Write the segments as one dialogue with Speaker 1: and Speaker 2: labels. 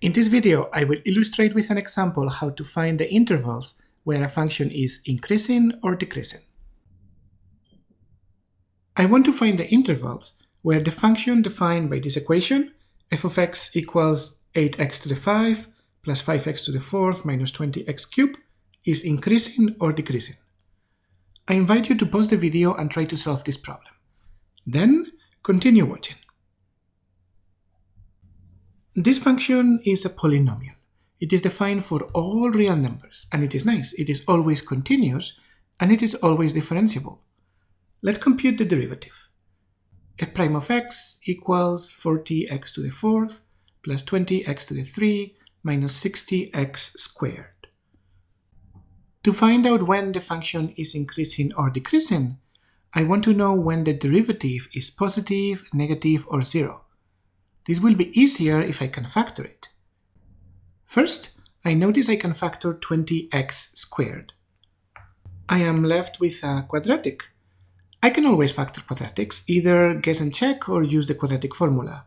Speaker 1: In this video, I will illustrate with an example how to find the intervals where a function is increasing or decreasing. I want to find the intervals where the function defined by this equation, f of x equals 8x to the 5 plus 5x to the 4th minus 20x cubed, is increasing or decreasing. I invite you to pause the video and try to solve this problem. Then, continue watching. This function is a polynomial. It is defined for all real numbers, and it is nice. It is always continuous, and it is always differentiable. Let's compute the derivative. f prime of x equals 40x to the 4th plus 20x to the 3 minus 60x squared. To find out when the function is increasing or decreasing, I want to know when the derivative is positive, negative, or 0. This will be easier if I can factor it. First, I notice I can factor 20x squared. I am left with a quadratic. I can always factor quadratics, either guess and check or use the quadratic formula.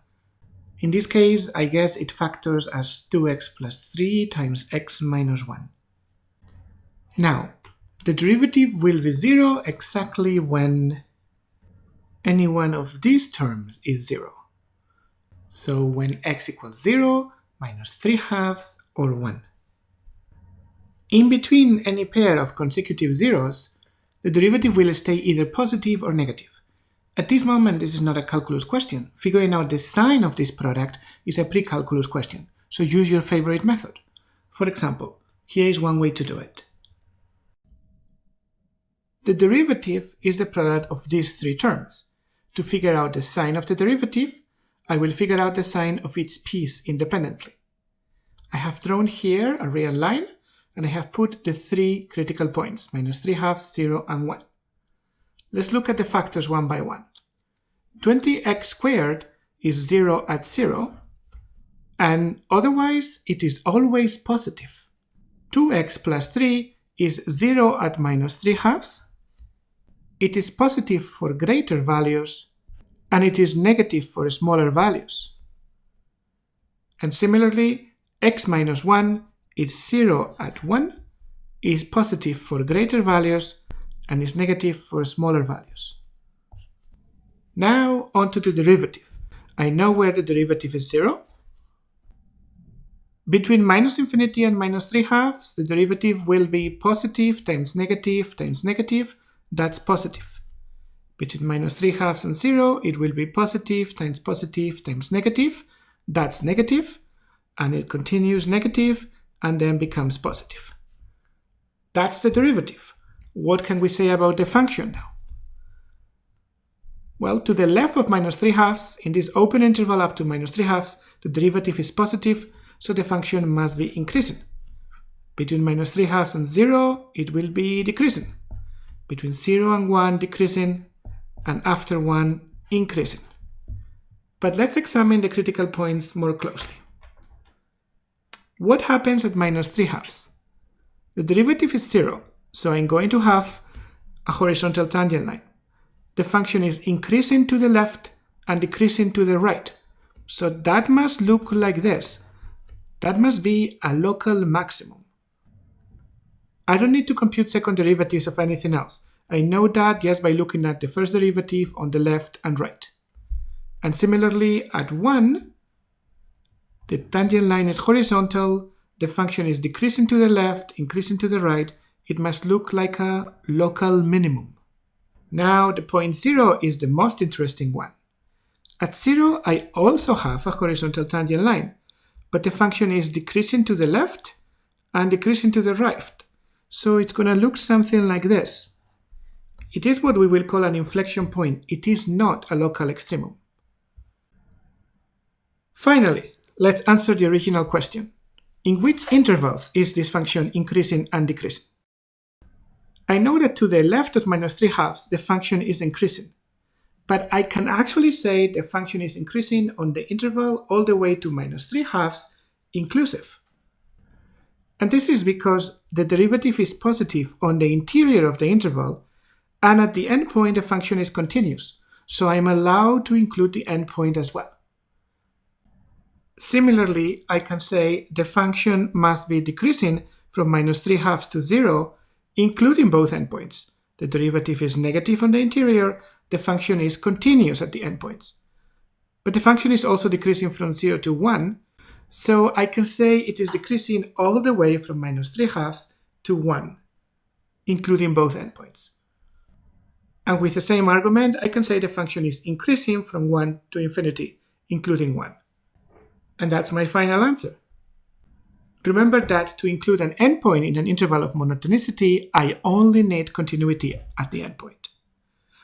Speaker 1: In this case, I guess it factors as 2x plus 3 times x minus 1. Now, the derivative will be 0 exactly when any one of these terms is 0. So when x equals 0, minus 3 halves, or 1. In between any pair of consecutive zeros, the derivative will stay either positive or negative. At this moment, this is not a calculus question. Figuring out the sign of this product is a pre-calculus question, so use your favorite method. For example, here is one way to do it. The derivative is the product of these three terms. To figure out the sign of the derivative, I will figure out the sign of each piece independently. I have drawn here a real line, and I have put the three critical points, minus 3 halves, 0, and 1. Let's look at the factors one by one. 20x squared is 0 at 0, and otherwise it is always positive. 2x plus 3 is 0 at minus 3 halves. It is positive for greater values, and it is negative for smaller values. And similarly, x minus 1 is 0 at 1, is positive for greater values, and is negative for smaller values. Now onto the derivative. I know where the derivative is 0. Between minus infinity and minus 3 halves, the derivative will be positive times negative times negative. That's positive. Between minus 3 halves and 0, it will be positive times negative. That's negative. And it continues negative and then becomes positive. That's the derivative. What can we say about the function now? Well, to the left of minus 3 halves, in this open interval up to minus 3 halves, the derivative is positive, so the function must be increasing. Between minus 3 halves and 0, it will be decreasing. Between 0 and 1, decreasing, and after 1, increasing. But let's examine the critical points more closely. What happens at minus 3 halves? The derivative is 0, so I'm going to have a horizontal tangent line. The function is increasing to the left and decreasing to the right. So that must look like this. That must be a local maximum. I don't need to compute second derivatives of anything else. I know that just by looking at the first derivative on the left and right. And similarly, at 1, the tangent line is horizontal, the function is decreasing to the left, increasing to the right. It must look like a local minimum. Now, the point 0 is the most interesting one. At 0, I also have a horizontal tangent line, but the function is decreasing to the left and decreasing to the right. So it's going to look something like this. It is what we will call an inflection point. It is not a local extremum. Finally, let's answer the original question. In which intervals is this function increasing and decreasing? I know that to the left of minus 3 halves, the function is increasing. But I can actually say the function is increasing on the interval all the way to minus 3 halves inclusive. And this is because the derivative is positive on the interior of the interval, and at the endpoint the function is continuous, so I'm allowed to include the endpoint as well. Similarly, I can say the function must be decreasing from minus 3/2 to 0, including both endpoints. The derivative is negative on the interior, the function is continuous at the endpoints. But the function is also decreasing from 0 to 1, so I can say it is decreasing all the way from minus 3/2 to 1, including both endpoints. And with the same argument, I can say the function is increasing from 1 to infinity, including 1. And that's my final answer. Remember that to include an endpoint in an interval of monotonicity, I only need continuity at the endpoint.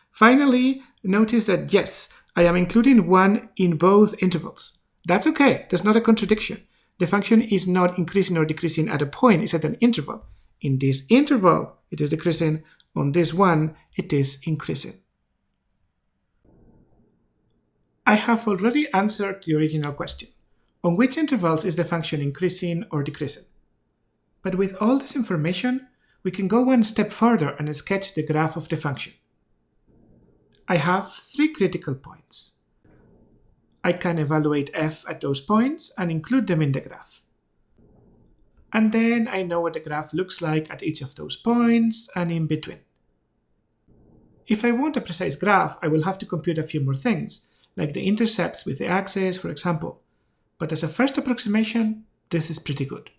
Speaker 1: Finally, notice that yes, I am including 1 in both intervals. That's okay, there's not a contradiction. The function is not increasing or decreasing at a point, it's at an interval. In this interval, it is decreasing. On this one, it is increasing. I have already answered the original question. On which intervals is the function increasing or decreasing? But with all this information, we can go one step further and sketch the graph of the function. I have 3 critical points. I can evaluate f at those points and include them in the graph. And then I know what the graph looks like at each of those points and in between. If I want a precise graph, I will have to compute a few more things, like the intercepts with the axis, for example. But as a first approximation, this is pretty good.